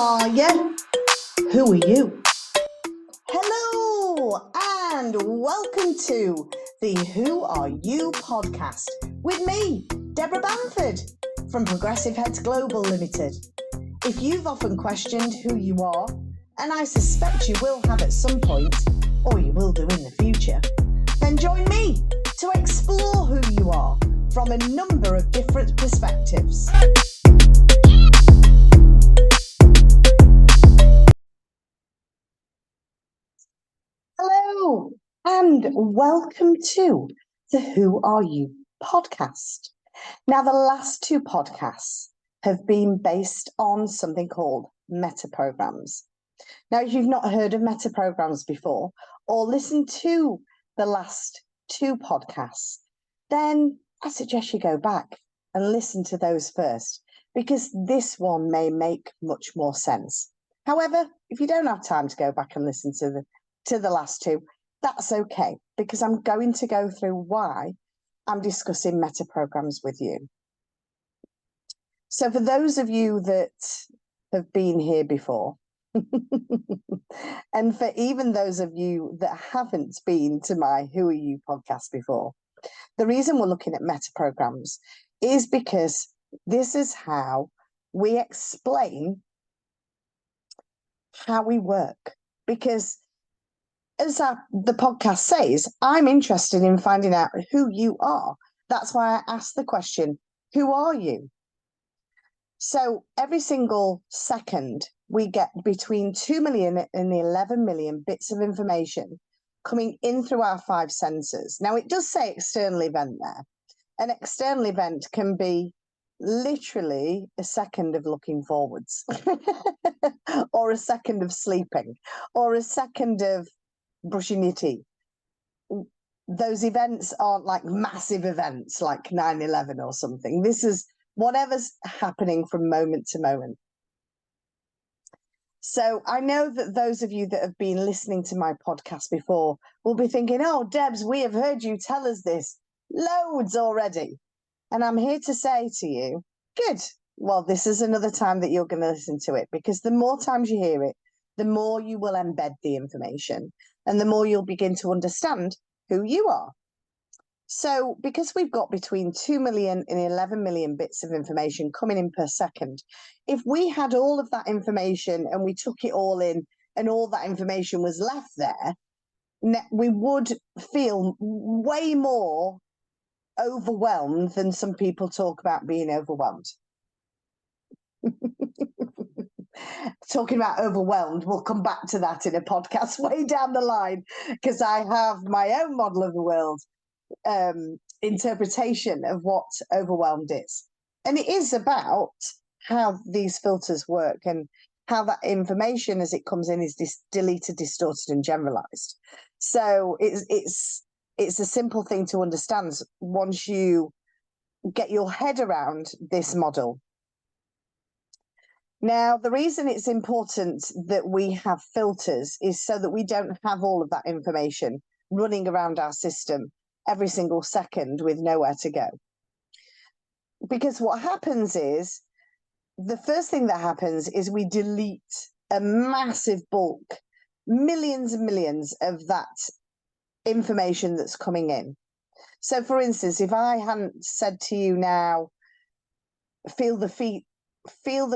are you? Who are you? Hello and welcome to the Who Are You podcast with me, Deborah Bamford from Progressive Heads Global Limited. If you've often questioned who you are, and I suspect you will have at some point, or you will do in the future, then join me to explore who you are from a number of different perspectives. Hello and welcome to the Who Are You podcast. Now, the last two podcasts have been based on something called meta programs. Now, if you've not heard of meta programs before or listened to the last two podcasts, then I suggest you go back and listen to those first, because this one may make much more sense. However, if you don't have time to go back and listen to the last two, that's okay, because I'm going to go through why I'm discussing meta programs with you. So for those of you that have been here before, and for even those of you that haven't been to my Who Are You podcast before, the reason we're looking at meta programs is because this is how we explain how we work. Because as the podcast says, I'm interested in finding out who you are. That's why I asked the question, who are you? So every single second, we get between 2 million and 11 million bits of information coming in through our five senses. Now, it does say external event there. An external event can be literally a second of looking forwards, or a second of sleeping, or a second of brushing your teeth. Those events aren't like massive events like 9/11 or something. This is whatever's happening from moment to moment. So I know that those of you that have been listening to my podcast before will be thinking, oh, Debs, we have heard you tell us this loads already. And I'm here to say to you, good. Well, this is another time that you're going to listen to it, because the more times you hear it, the more you will embed the information and the more you'll begin to understand who you are. So because we've got between 2 million and 11 million bits of information coming in per second, if we had all of that information and we took it all in and all that information was left there, we would feel way more overwhelmed than some people talk about being overwhelmed. Talking about overwhelmed, we'll come back to that in a podcast way down the line, because I have my own model of the world interpretation of what overwhelmed is. And it is about how these filters work and how that information as it comes in is deleted, distorted and generalized. So it's a simple thing to understand once you get your head around this model. Now, the reason it's important that we have filters is so that we don't have all of that information running around our system every single second with nowhere to go. Because what happens is, the first thing that happens is we delete a massive bulk, millions and millions of that information that's coming in. So for instance, if I hadn't said to you now, feel the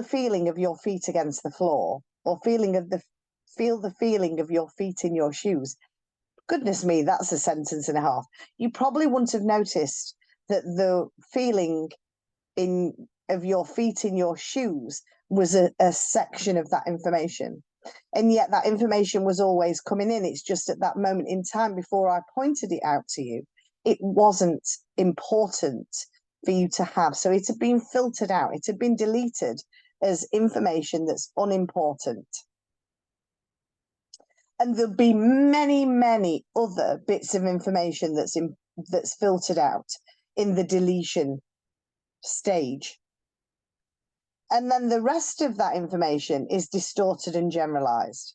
feeling of your feet against the floor, or feel the feeling of your feet in your shoes. Goodness me, that's a sentence and a half. You probably wouldn't have noticed that the feeling of your feet in your shoes was a section of that information. And yet that information was always coming in. It's just at that moment in time before I pointed it out to you, it wasn't important for you to have. So it had been filtered out. It had been deleted as information that's unimportant. And there'll be many, many other bits of information that's filtered out in the deletion stage. And then the rest of that information is distorted and generalized.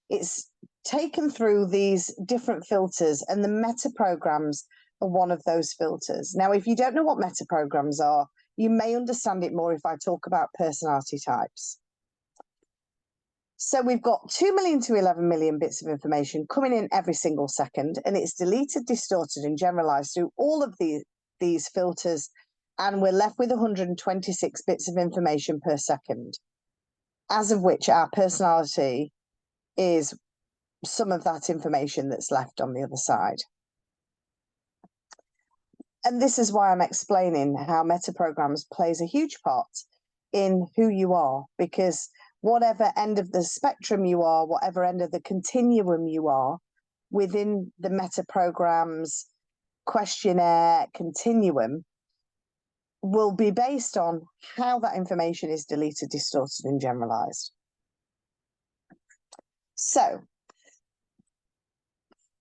It's taken through these different filters, and the meta programs are one of those filters. Now, if you don't know what meta programs are, you may understand it more if I talk about personality types. So we've got 2 million to 11 million bits of information coming in every single second, and it's deleted, distorted, and generalized through all of these filters, and we're left with 126 bits of information per second, as of which our personality is some of that information that's left on the other side. And this is why I'm explaining how metaprograms plays a huge part in who you are, because whatever end of the spectrum you are, whatever end of the continuum you are, within the metaprogram's questionnaire continuum will be based on how that information is deleted, distorted, and generalized. So,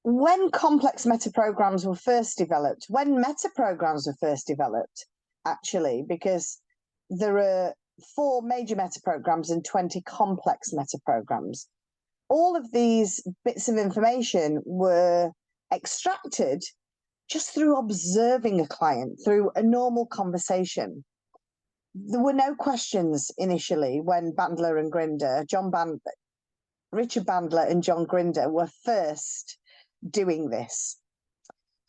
when complex metaprograms were first developed, actually, because there are 4 major metaprograms and 20 complex metaprograms, all of these bits of information were extracted just through observing a client, through a normal conversation. There were no questions initially when Bandler and Grinder, Richard Bandler and John Grinder were first doing this.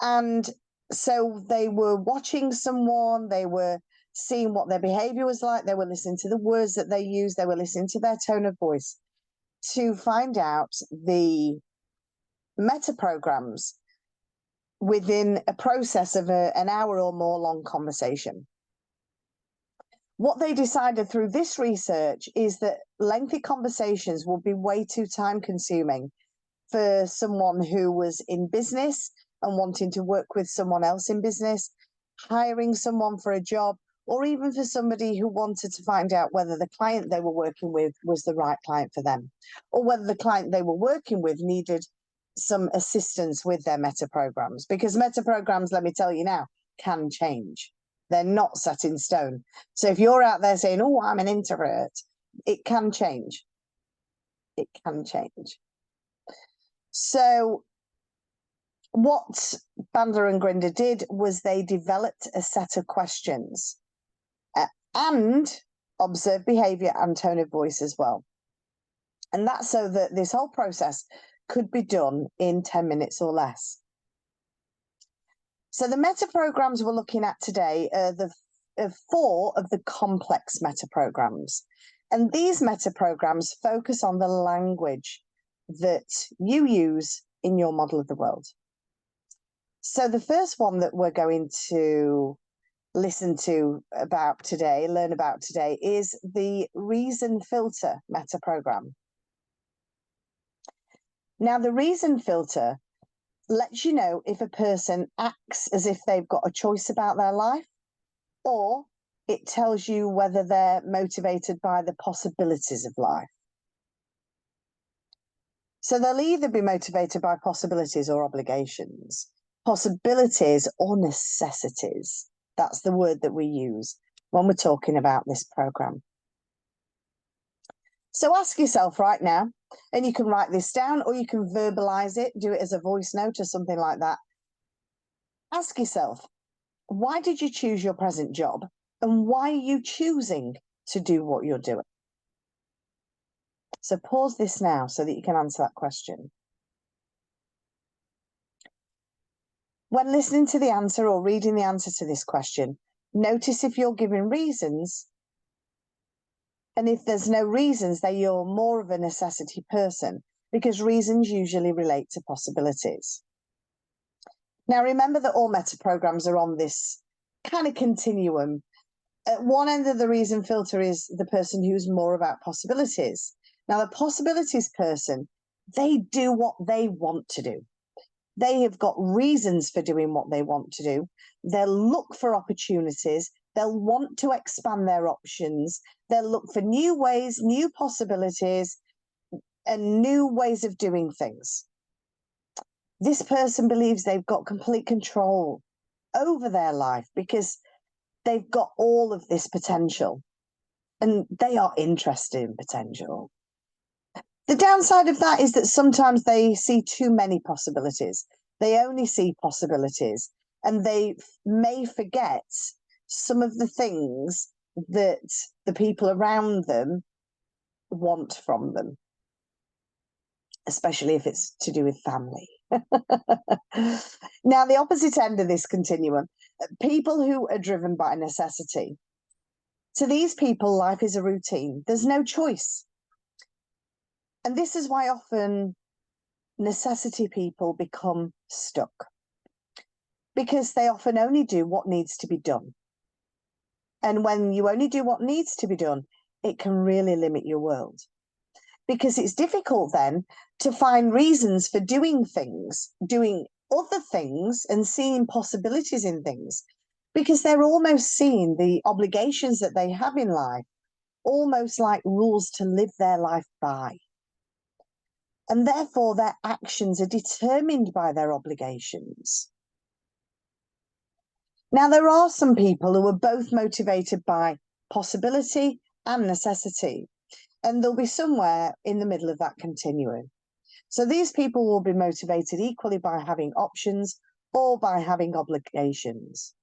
And so they were watching someone, they were seeing what their behavior was like, they were listening to the words that they used, they were listening to their tone of voice to find out the metaprograms within a process of an hour or more long conversation. What they decided through this research is that lengthy conversations would be way too time consuming for someone who was in business and wanting to work with someone else in business, hiring someone for a job, or even for somebody who wanted to find out whether the client they were working with was the right client for them, or whether the client they were working with needed some assistance with their metaprograms. Because metaprograms, let me tell you now, can change. They're not set in stone. So if you're out there saying, oh, I'm an introvert, it can change. It can change. So what Bandler and Grinder did was they developed a set of questions and observed behavior and tone of voice as well. And that's so that this whole process could be done in 10 minutes or less. So the metaprograms we're looking at today are the 4 of the complex metaprograms. And these metaprograms focus on the language that you use in your model of the world. So the first one that we're going to learn about today, is the reason filter metaprogram. Now, the reason filter lets you know if a person acts as if they've got a choice about their life, or it tells you whether they're motivated by the possibilities of life. So they'll either be motivated by possibilities or obligations, possibilities or necessities. That's the word that we use when we're talking about this program. So ask yourself right now, and you can write this down or you can verbalize it, do it as a voice note or something like that. Ask yourself, why did you choose your present job? And why are you choosing to do what you're doing? So pause this now so that you can answer that question. When listening to the answer or reading the answer to this question, notice if you're giving reasons. And if there's no reasons, then you're more of a necessity person, because reasons usually relate to possibilities. Now, remember that all metaprograms are on this kind of continuum. At one end of the reason filter is the person who's more about possibilities. Now, the possibilities person, they do what they want to do. They have got reasons for doing what they want to do. They'll look for opportunities. They'll want to expand their options. They'll look for new ways, new possibilities, and new ways of doing things. This person believes they've got complete control over their life because they've got all of this potential, and they are interested in potential. The downside of that is that sometimes they see too many possibilities. They only see possibilities, and they may forget some of the things that the people around them want from them. especially if it's to do with family. Now, the opposite end of this continuum, people who are driven by necessity. To these people, life is a routine. There's no choice. And this is why often necessity people become stuck, because they often only do what needs to be done. And when you only do what needs to be done, it can really limit your world, because it's difficult then to find reasons for doing things, doing other things, and seeing possibilities in things, because they're almost seeing the obligations that they have in life almost like rules to live their life by. And therefore, their actions are determined by their obligations. Now, there are some people who are both motivated by possibility and necessity, and they'll be somewhere in the middle of that continuum. So these people will be motivated equally by having options or by having obligations.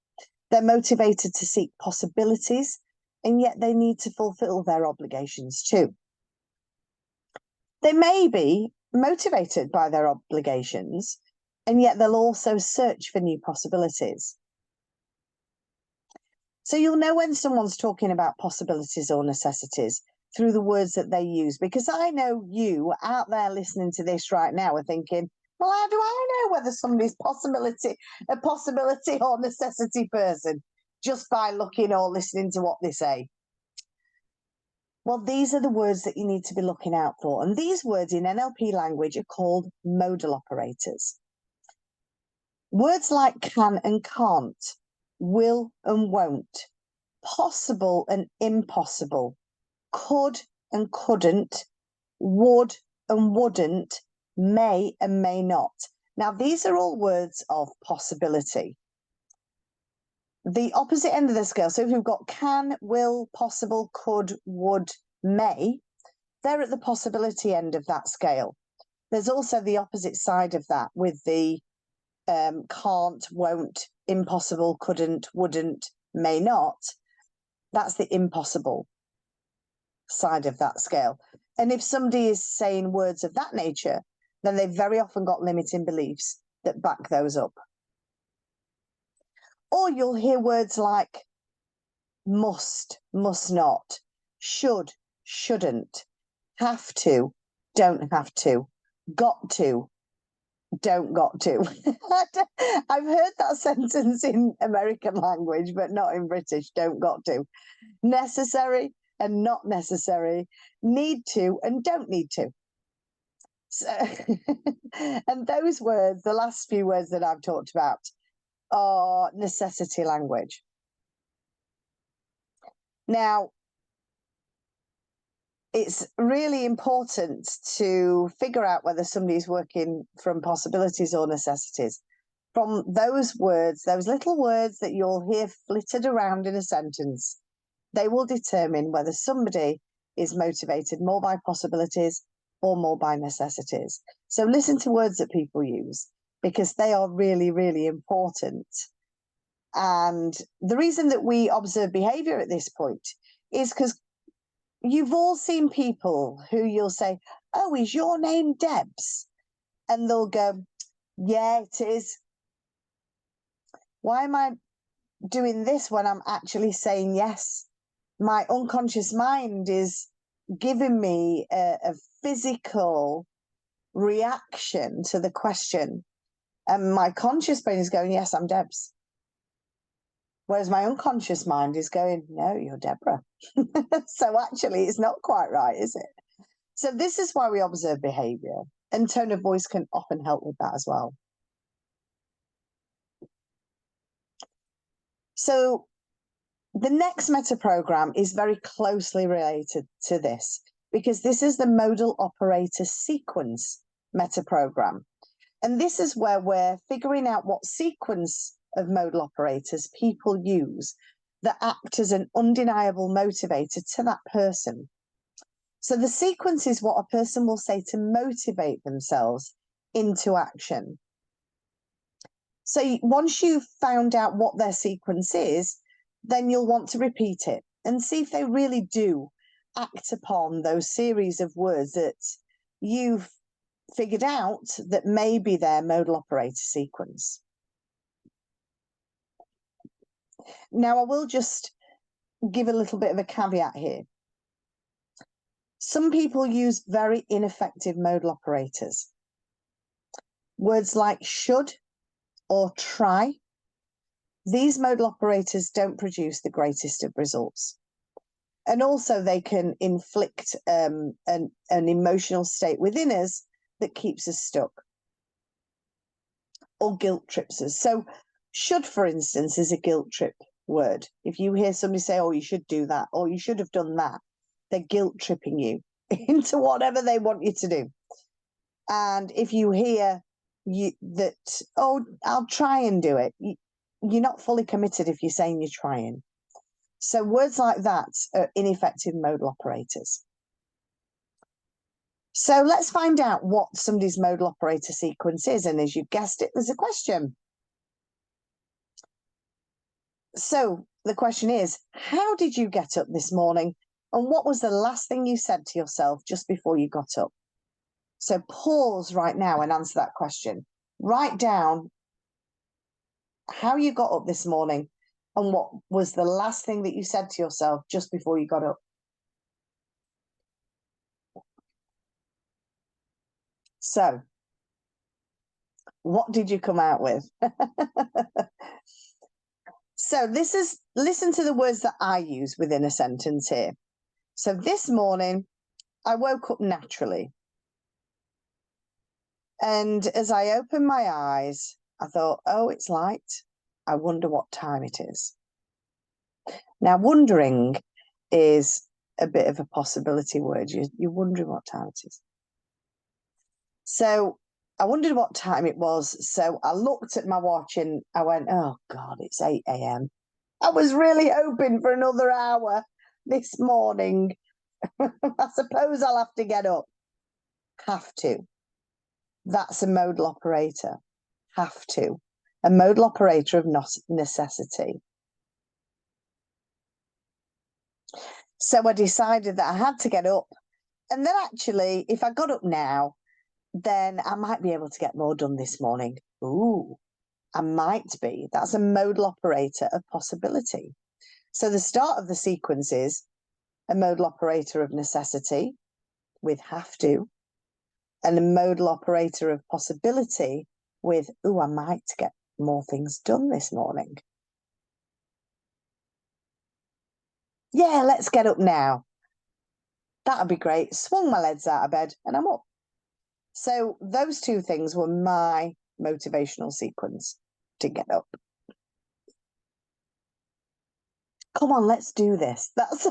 They're motivated to seek possibilities, and yet they need to fulfill their obligations too. They may be motivated by their obligations, and yet they'll also search for new possibilities. So you'll know when someone's talking about possibilities or necessities through the words that they use, because I know you out there listening to this right now are thinking, well, how do I know whether somebody's a possibility or necessity person just by looking or listening to what they say? Well, these are the words that you need to be looking out for. And these words in NLP language are called modal operators. Words like can and can't, will and won't, possible and impossible, could and couldn't, would and wouldn't, may and may not. Now, these are all words of possibility. The opposite end of the scale, so if we've got can, will, possible, could, would, may, they're at the possibility end of that scale. There's also the opposite side of that with the can't, won't, impossible, couldn't, wouldn't, may not. That's the impossible side of that scale. And if somebody is saying words of that nature, then they've very often got limiting beliefs that back those up. Or you'll hear words like must, must not, should, shouldn't, have to, don't have to, got to, don't got to. I've heard that sentence in American language, but not in British, don't got to. Necessary and not necessary, need to and don't need to. So, and those words, the last few words that I've talked about, are necessity language. Now, it's really important to figure out whether somebody's working from possibilities or necessities. From those words, those little words that you'll hear flittered around in a sentence, they will determine whether somebody is motivated more by possibilities or more by necessities. So listen to words that people use, because they are really, really important. And the reason that we observe behavior at this point is because you've all seen people who you'll say, oh, is your name Debs? And they'll go, yeah, it is. Why am I doing this when I'm actually saying yes? My unconscious mind is giving me a physical reaction to the question. And my conscious brain is going, yes, I'm Debs. Whereas my unconscious mind is going, no, you're Deborah. So actually, it's not quite right, is it? So this is why we observe behavior, and tone of voice can often help with that as well. So the next meta program is very closely related to this, because this is the Modal Operator Sequence meta program. And this is where we're figuring out what sequence of modal operators people use that act as an undeniable motivator to that person. So the sequence is what a person will say to motivate themselves into action. So once you've found out what their sequence is, then you'll want to repeat it and see if they really do act upon those series of words that you've figured out that maybe they're modal operator sequence. Now, I will just give a little bit of a caveat here. Some people use very ineffective modal operators. Words like should or try. These modal operators don't produce the greatest of results. And also they can inflict an emotional state within us that keeps us stuck or guilt trips us. So should, for instance, is a guilt trip word. If you hear somebody say, oh, you should do that, or you should have done that, they're guilt tripping you into whatever they want you to do. And if you hear that, oh, I'll try and do it, you're not fully committed if you're saying you're trying. So words like that are ineffective modal operators. So let's find out what somebody's modal operator sequence is. And as you guessed it, there's a question. So the question is, how did you get up this morning? And what was the last thing you said to yourself just before you got up? So pause right now and answer that question. Write down how you got up this morning and what was the last thing that you said to yourself just before you got up. So, what did you come out with? So listen to the words that I use within a sentence here. So this morning, I woke up naturally. And as I opened my eyes, I thought, oh, it's light. I wonder what time it is. Now, wondering is a bit of a possibility word. You're wondering what time it is. So I wondered what time it was. So I looked at my watch and I went, oh, God, it's 8 a.m. I was really hoping for another hour this morning. I suppose I'll have to get up. Have to. That's a modal operator. Have to. A modal operator of necessity. So I decided that I had to get up. And then actually, if I got up now, then I might be able to get more done this morning. Ooh, I might be. That's a modal operator of possibility. So the start of the sequence is a modal operator of necessity with have to, and a modal operator of possibility with, ooh, I might get more things done this morning. Yeah, let's get up now. That'd be great. Swung my legs out of bed and I'm up. So those two things were my motivational sequence to get up. Come on, let's do this. That's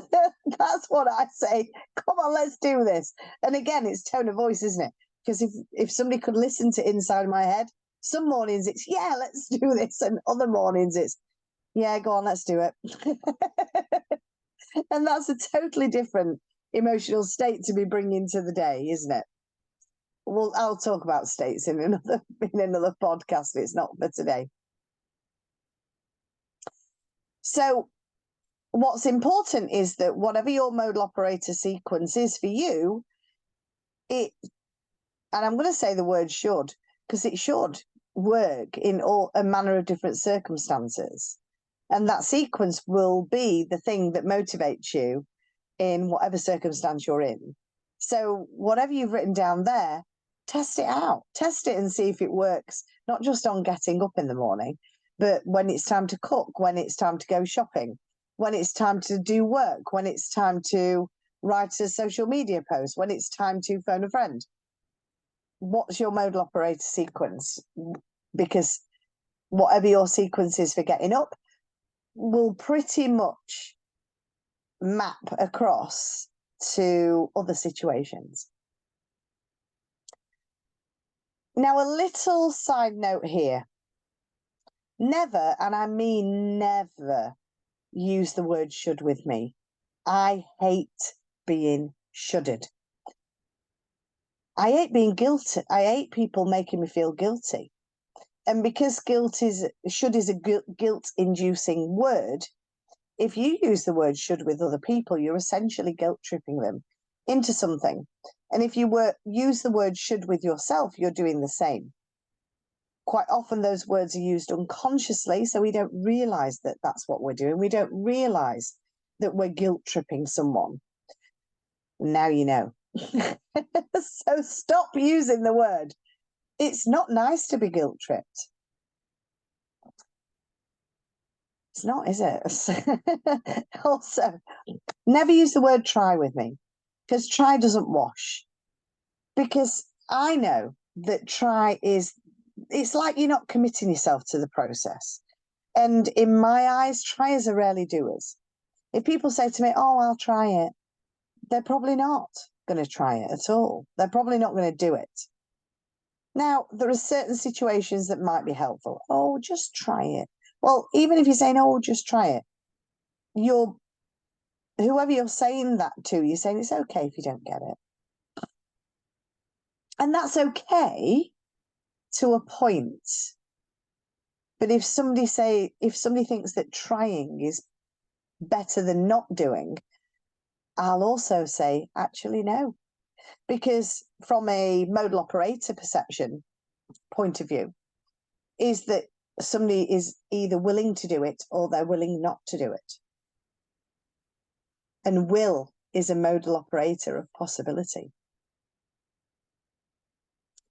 what I say. Come on, let's do this. And again, it's tone of voice, isn't it? Because if somebody could listen to inside my head, some mornings it's, yeah, let's do this. And other mornings it's, yeah, go on, let's do it. And that's a totally different emotional state to be bringing to the day, isn't it? Well, I'll talk about states in another podcast. It's not for today. So what's important is that whatever your modal operator sequence is for you, and I'm going to say the word should, because it should work in all a manner of different circumstances. And that sequence will be the thing that motivates you in whatever circumstance you're in. So whatever you've written down there, test it out. Test it and see if it works, not just on getting up in the morning, but when it's time to cook, when it's time to go shopping, when it's time to do work, when it's time to write a social media post, when it's time to phone a friend. What's your modal operator sequence? Because whatever your sequence is for getting up will pretty much map across to other situations. Now, a little side note here. Never, and I mean never, use the word should with me. I hate being shoulded. I hate being guilty. I hate people making me feel guilty. And because should is a guilt-inducing word, if you use the word should with other people, you're essentially guilt-tripping them into something. And if you use the word should with yourself, you're doing the same. Quite often those words are used unconsciously, so we don't realize that that's what we're doing. We don't realize that we're guilt tripping someone. Now you know. So stop using the word. It's not nice to be guilt tripped. It's not, is it? Also, never use the word try with me, because try doesn't wash. Because I know that try it's like you're not committing yourself to the process. And in my eyes, triers are rarely doers. If people say to me, oh, I'll try it, they're probably not going to try it at all. They're probably not going to do it. Now, there are certain situations that might be helpful. Oh, just try it. Well, even if you're saying, oh, just try it, whoever you're saying that to, you're saying it's okay if you don't get it. And that's okay to a point. But if somebody thinks that trying is better than not doing, I'll also say, actually, no. Because from a modal operator perception point of view, is that somebody is either willing to do it or they're willing not to do it. And will is a modal operator of possibility.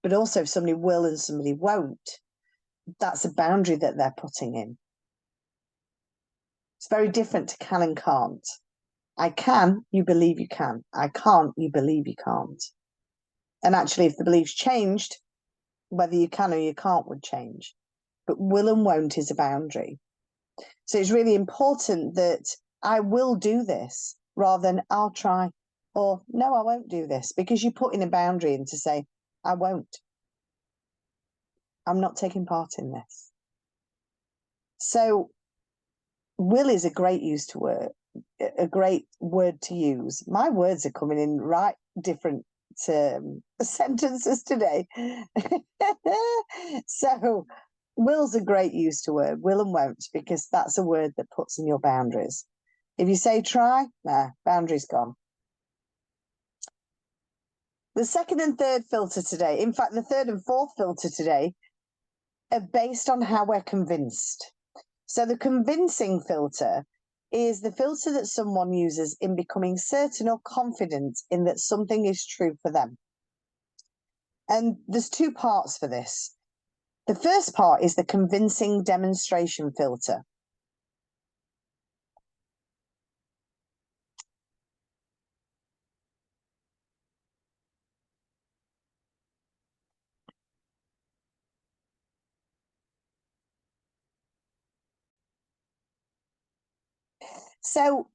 But also if somebody will and somebody won't, that's a boundary that they're putting in. It's very different to can and can't. I can, you believe you can. I can't, you believe you can't. And actually, if the belief's changed, whether you can or you can't would change. But will and won't is a boundary. So it's really important that I will do this rather than I'll try, or no, I won't do this, because you put in a boundary in to say, I won't. I'm not taking part in this. So will is a great a great word to use. My words are coming in right different sentences today. So will's a great use to word, will and won't, because that's a word that puts in your boundaries. If you say try, nah, boundaries gone. The second and third filter today, in fact, the third and fourth filter today, are based on how we're convinced. So the convincing filter is the filter that someone uses in becoming certain or confident in that something is true for them. And there's two parts for this. The first part is the convincing demonstration filter. So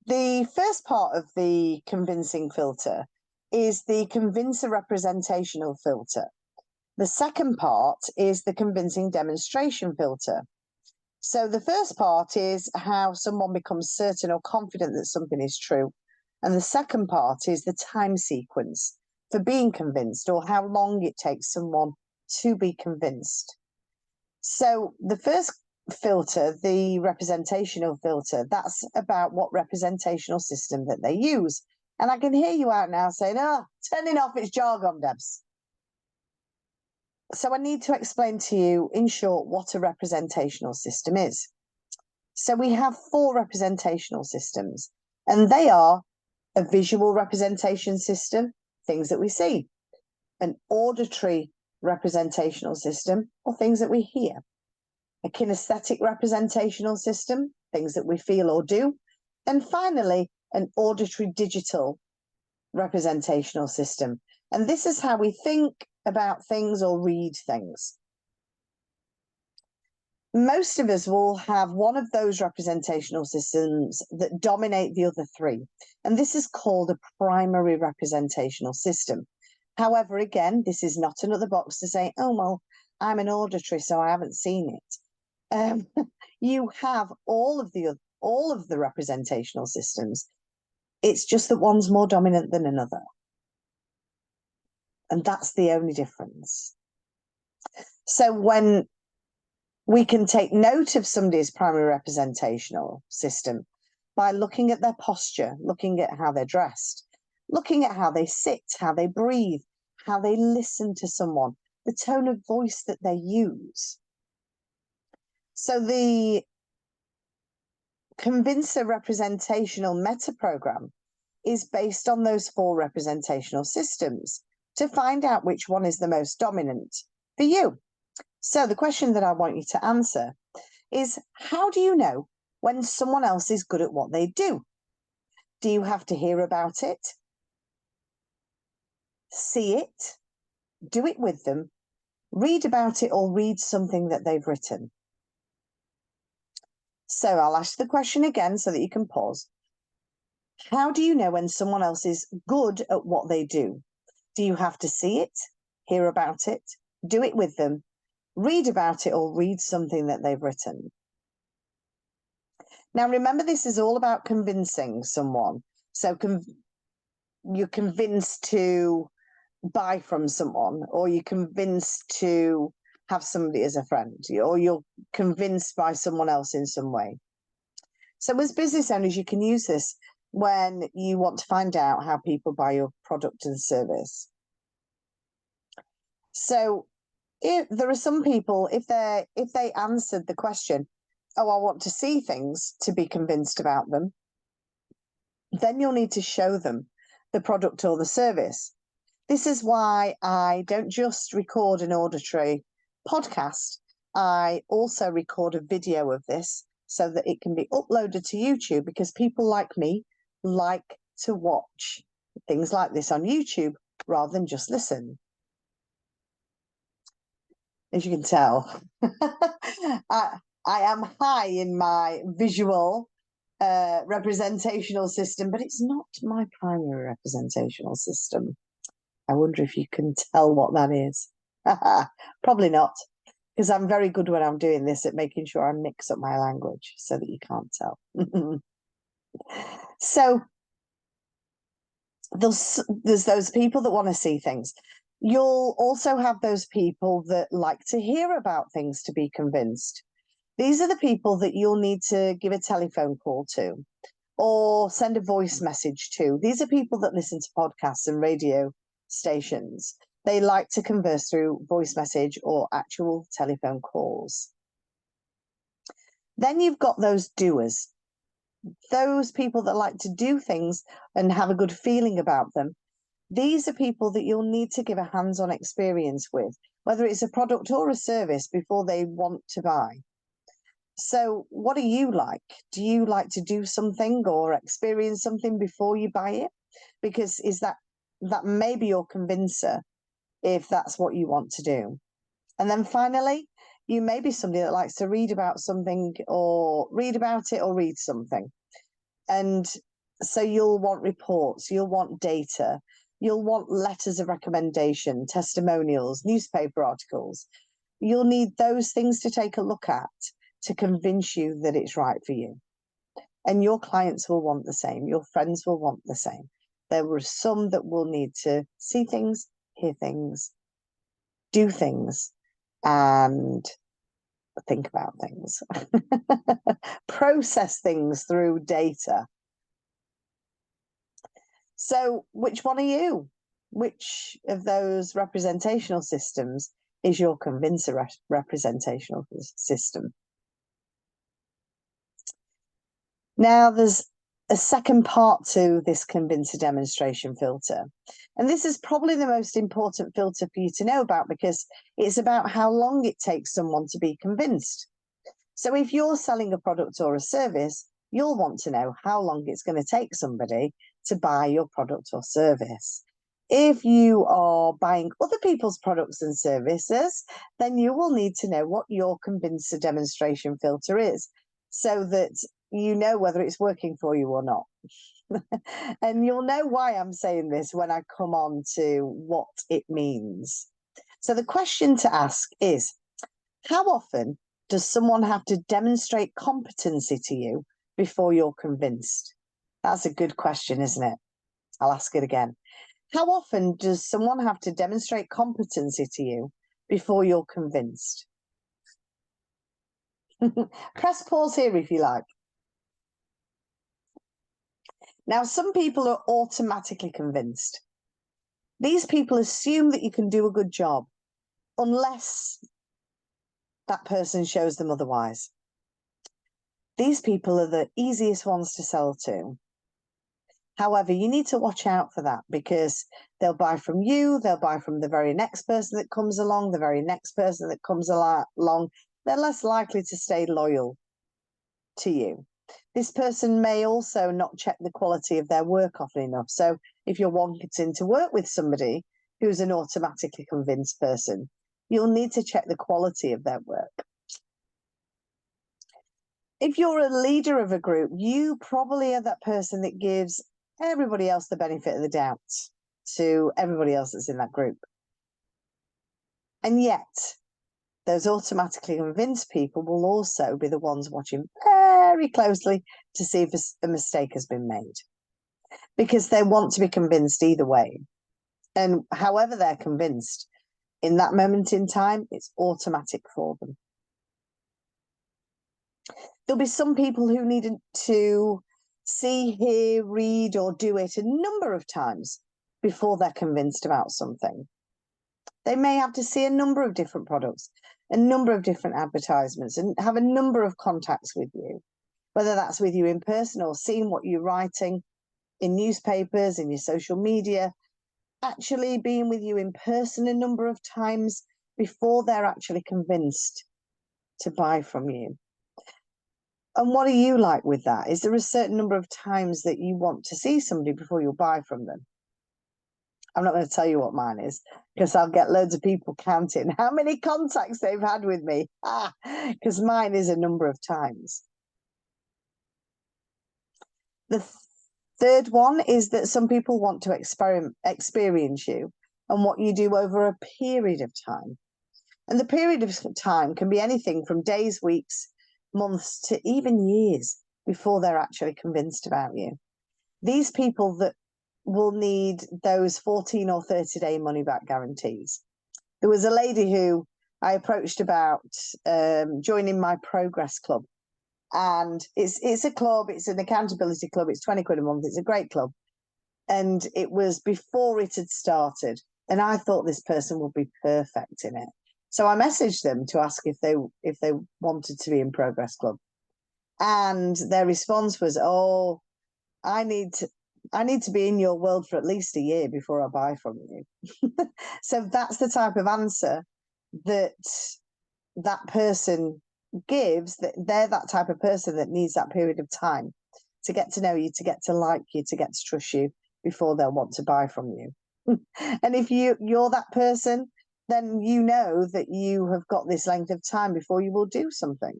the first part of the convincing filter is the convincer representational filter. The second part is the convincing demonstration filter. So the first part is how someone becomes certain or confident that something is true. And the second part is the time sequence for being convinced, or how long it takes someone to be convinced. So the first filter, the representational filter, that's about what representational system that they use. And I can hear you out now saying, oh, turning off, it's jargon, Debs. So I need to explain to you, in short, what a representational system is. So we have 4 representational systems, and they are a visual representation system, things that we see, an auditory representational system, or things that we hear, a kinesthetic representational system, things that we feel or do, and finally, an auditory digital representational system. And this is how we think about things or read things. Most of us will have one of those representational systems that dominate the other 3. And this is called a primary representational system. However, again, this is not another box to say, oh, well, I'm an auditory, so I haven't seen it. You have all of the representational systems. It's just that one's more dominant than another. And that's the only difference. So when we can take note of somebody's primary representational system by looking at their posture, looking at how they're dressed, looking at how they sit, how they breathe, how they listen to someone, the tone of voice that they use. So the Convincer representational meta program is based on those 4 representational systems to find out which one is the most dominant for you. So the question that I want you to answer is, how do you know when someone else is good at what they do? Do you have to hear about it, see it, do it with them, read about it, or read something that they've written? So I'll ask the question again so that you can pause. How do you know when someone else is good at what they do? Do you have to see it, hear about it, do it with them, read about it, or read something that they've written? Now, remember, this is all about convincing someone. So you're convinced to buy from someone, or you're convinced to have somebody as a friend, or you're convinced by someone else in some way. So as business owners, you can use this when you want to find out how people buy your product and service. So if there are some people, if they answered the question, oh, I want to see things to be convinced about them, then you'll need to show them the product or the service. This is why I don't just record an auditory podcast. I also record a video of this so that it can be uploaded to YouTube, because people like me like to watch things like this on YouTube rather than just listen. As you can tell, I am high in my visual representational system, but it's not my primary representational system. I wonder if you can tell what that is. Probably not, because I'm very good when I'm doing this at making sure I mix up my language so that you can't tell. So there's those people that want to see things. You'll also have those people that like to hear about things to be convinced. These are the people that you'll need to give a telephone call to or send a voice message to. These are people that listen to podcasts and radio stations. They like to converse through voice message or actual telephone calls. Then you've got those doers, those people that like to do things and have a good feeling about them. These are people that you'll need to give a hands-on experience with, whether it's a product or a service, before they want to buy. So what do you like? Do you like to do something or experience something before you buy it? Because that may be your convincer if that's what you want to do. And then finally, you may be somebody that likes to read about something, or read about it or read something. And so you'll want reports, you'll want data, you'll want letters of recommendation, testimonials, newspaper articles. You'll need those things to take a look at to convince you that it's right for you. And your clients will want the same. Your friends will want the same. There were some that will need to see things, hear things, do things, and think about things. Process things through data. So which one are you? Which of those representational systems is your convincer representational system? Now, there's a second part to this convincer demonstration filter. And this is probably the most important filter for you to know about, because it's about how long it takes someone to be convinced. So if you're selling a product or a service, you'll want to know how long it's going to take somebody to buy your product or service. If you are buying other people's products and services, then you will need to know what your convincer demonstration filter is, so that you know whether it's working for you or not. And you'll know why I'm saying this when I come on to what it means. So the question to ask is, how often does someone have to demonstrate competency to you before you're convinced? That's a good question, isn't it? I'll ask it again. How often does someone have to demonstrate competency to you before you're convinced? Press pause here if you like. Now, some people are automatically convinced. These people assume that you can do a good job unless that person shows them otherwise. These people are the easiest ones to sell to. However, you need to watch out for that, because they'll buy from you, they'll buy from the very next person that comes along, the very next person that comes along. They're less likely to stay loyal to you. This person may also not check the quality of their work often enough. So if you're wanting to work with somebody who's an automatically convinced person, you'll need to check the quality of their work. If you're a leader of a group, you probably are that person that gives everybody else the benefit of the doubt to everybody else that's in that group. And yet, those automatically convinced people will also be the ones watching very closely to see if a mistake has been made, because they want to be convinced either way. And however they're convinced in that moment in time, it's automatic for them. There'll be some people who need to see, hear, read, or do it a number of times before they're convinced about something. They may have to see a number of different products, a number of different advertisements, and have a number of contacts with you, whether that's with you in person or seeing what you're writing in newspapers, in your social media, actually being with you in person a number of times before they're actually convinced to buy from you. And what are you like with that? Is there a certain number of times that you want to see somebody before you'll buy from them? I'm not going to tell you what mine is, because I'll get loads of people counting how many contacts they've had with me, because mine is a number of times. The third one is that some people want to experience you and what you do over a period of time. And the period of time can be anything from days, weeks, months, to even years before they're actually convinced about you. These people that will need those 14 or 30-day money-back guarantees. There was a lady who I approached about joining my Progress Club. And it's a club, it's an accountability club, it's 20 quid a month, it's a great club. And it was before it had started. And I thought this person would be perfect in it. So I messaged them to ask if they wanted to be in Progress Club. And their response was, oh, I need to be in your world for at least a year before I buy from you. So that's the type of answer that person gives, that they're that type of person that needs that period of time to get to know you, to get to like you, to get to trust you before they'll want to buy from you. And if you're that person, then you know that you have got this length of time before you will do something.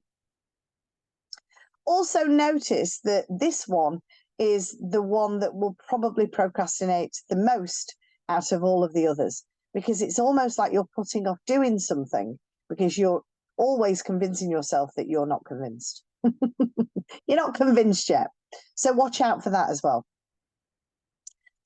Also notice that this one is the one that will probably procrastinate the most out of all of the others, because it's almost like you're putting off doing something because you're always convincing yourself that you're not convinced. You're not convinced yet. So watch out for that as well.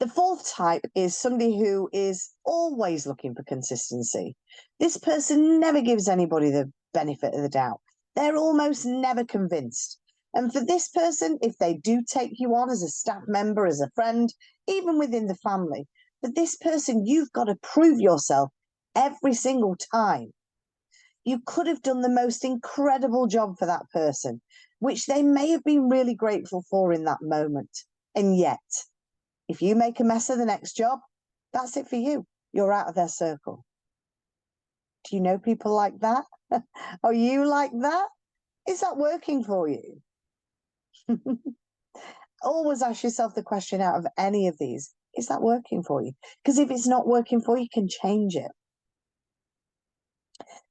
The fourth type is somebody who is always looking for consistency. This person never gives anybody the benefit of the doubt. They're almost never convinced. And for this person, if they do take you on as a staff member, as a friend, even within the family, for this person, you've got to prove yourself every single time. You could have done the most incredible job for that person, which they may have been really grateful for in that moment. And yet, if you make a mess of the next job, that's it for you. You're out of their circle. Do you know people like that? Are you like that? Is that working for you? Always ask yourself the question out of any of these, is that working for you? Because if it's not working for you, you can change it.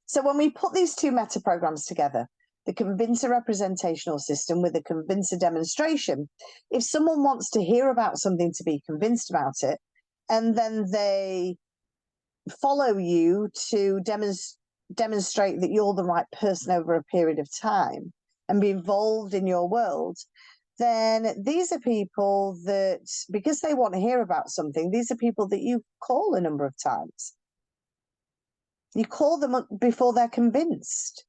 So when we put these two meta programs together, the convincer representational system with the convincer demonstration, if someone wants to hear about something to be convinced about it, and then they follow you to demonstrate that you're the right person over a period of time and be involved in your world, then these are people that, because they want to hear about something, these are people that you call a number of times. You call them before they're convinced.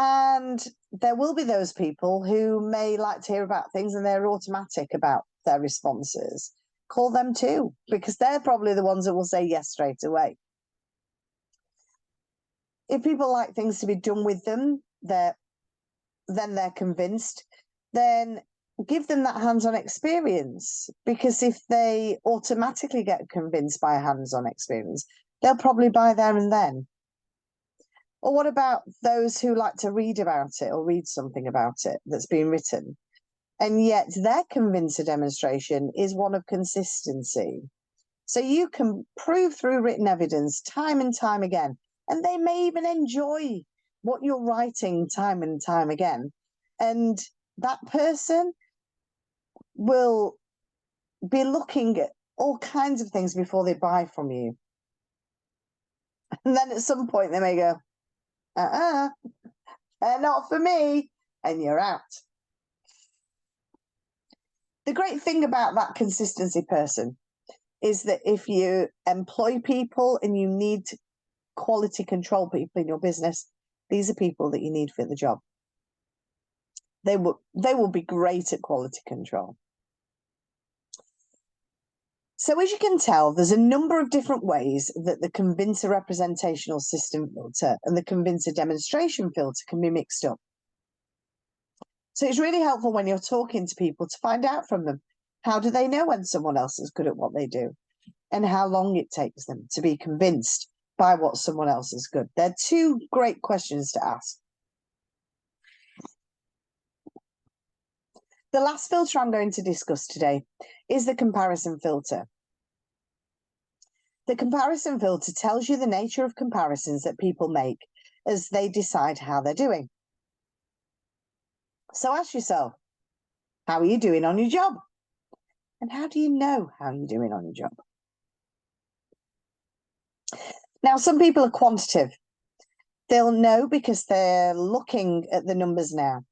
And there will be those people who may like to hear about things and they're automatic about their responses. Call them too, because they're probably the ones that will say yes straight away. If people like things to be done with them, then they're convinced, then give them that hands-on experience, because if they automatically get convinced by a hands-on experience, they'll probably buy there and then. Or what about those who like to read about it or read something about it that's been written, and yet they're convinced a demonstration is one of consistency? So you can prove through written evidence time and time again, and they may even enjoy what you're writing time and time again. And that person will be looking at all kinds of things before they buy from you. And then at some point they may go, not for me, and you're out. The great thing about that consistency person is that if you employ people and you need quality control people in your business, these are people that you need for the job. They will be great at quality control. So as you can tell, there's a number of different ways that the convincer representational system filter and the convincer demonstration filter can be mixed up. So it's really helpful when you're talking to people to find out from them, how do they know when someone else is good at what they do, and how long it takes them to be convinced by what someone else is good. They're two great questions to ask. The last filter I'm going to discuss today is the comparison filter. The comparison filter tells you the nature of comparisons that people make as they decide how they're doing. So ask yourself, how are you doing on your job? And how do you know how you're doing on your job? Now, some people are quantitative. They'll know because they're looking at the numbers now.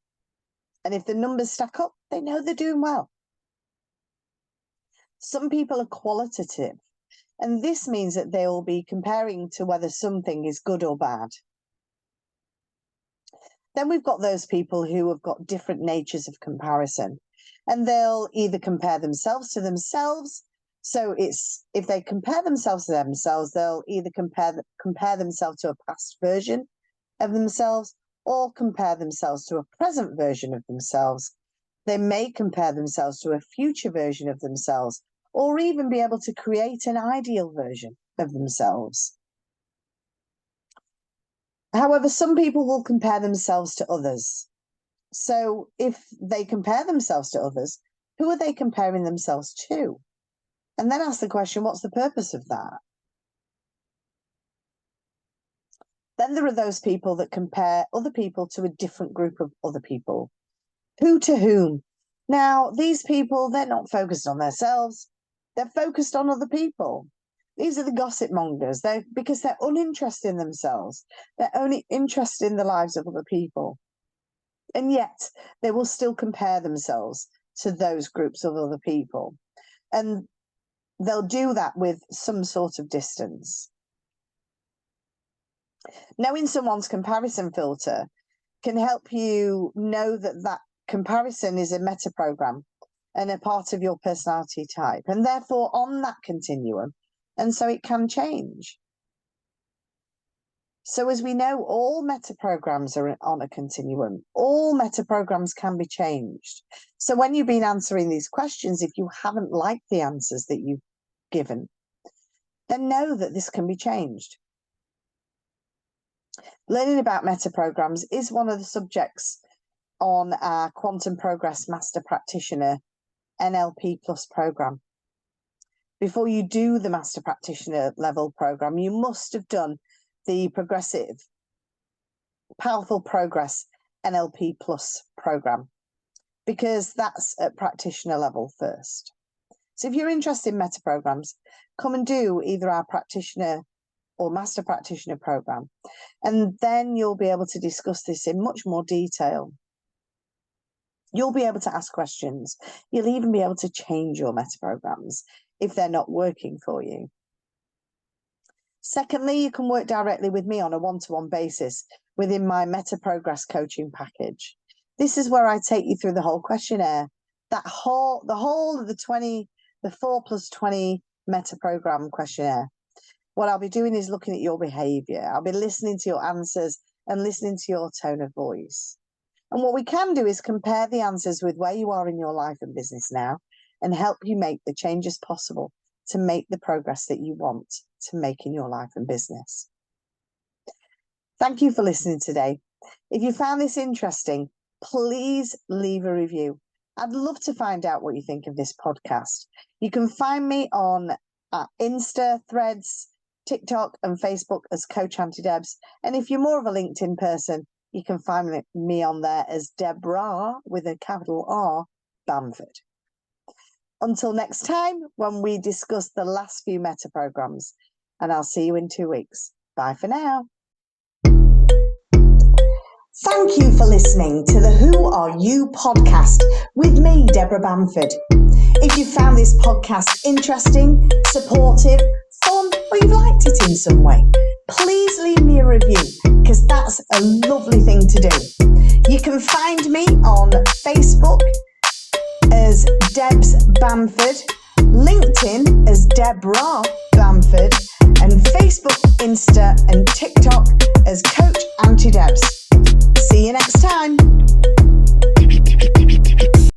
And if the numbers stack up, they know they're doing well. Some people are qualitative, and this means that they will be comparing to whether something is good or bad. Then we've got those people who have got different natures of comparison, and they'll either compare themselves to themselves. So if they compare themselves to themselves, they'll either compare themselves to a past version of themselves or compare themselves to a present version of themselves. They may compare themselves to a future version of themselves, or even be able to create an ideal version of themselves. However, some people will compare themselves to others. So if they compare themselves to others, who are they comparing themselves to? And then ask the question, what's the purpose of that? Then there are those people that compare other people to a different group of other people. Who to whom? Now, these people, they're not focused on themselves. They're focused on other people. These are the gossip mongers. Because they're uninterested in themselves. They're only interested in the lives of other people. And yet, they will still compare themselves to those groups of other people. And they'll do that with some sort of distance. Knowing someone's comparison filter can help you know that that comparison is a meta program and a part of your personality type, and therefore on that continuum, and so it can change. So as we know, all meta programs are on a continuum. All meta programs can be changed. So when you've been answering these questions, if you haven't liked the answers that you've given, then know that this can be changed. Learning about meta programs is one of the subjects on our Quantum Progress Master Practitioner NLP Plus program. Before you do the Master Practitioner level program, you must have done the Progressive Powerful Progress NLP Plus program, because that's at practitioner level first. So if you're interested in meta programs, come and do either our practitioner or master practitioner program, and then you'll be able to discuss this in much more detail. You'll be able to ask questions. You'll even be able to change your meta programs if they're not working for you. Secondly, you can work directly with me on a one-to-one basis within my Meta Progress coaching package. This is where I take you through the whole questionnaire, the whole of the 4+20 Meta Program questionnaire. What I'll be doing is looking at your behavior. I'll be listening to your answers and listening to your tone of voice. And what we can do is compare the answers with where you are in your life and business now and help you make the changes possible to make the progress that you want to make in your life and business. Thank you for listening today. If you found this interesting, please leave a review. I'd love to find out what you think of this podcast. You can find me on Insta, Threads, TikTok and Facebook as Coach Auntie Debs. And if you're more of a LinkedIn person, you can find me on there as Deborah with a capital R Bamford. Until next time, when we discuss the last few meta programs, and I'll see you in 2 weeks. Bye for now. Thank you for listening to the Who Are You podcast with me, Deborah Bamford. If you found this podcast interesting, supportive, fun, or you've liked it in some way, please leave me a review because that's a lovely thing to do. You can find me on Facebook as Debs Bamford, LinkedIn as Deborah Bamford, and Facebook, Insta and TikTok as Coach Auntie Debs. See you next time.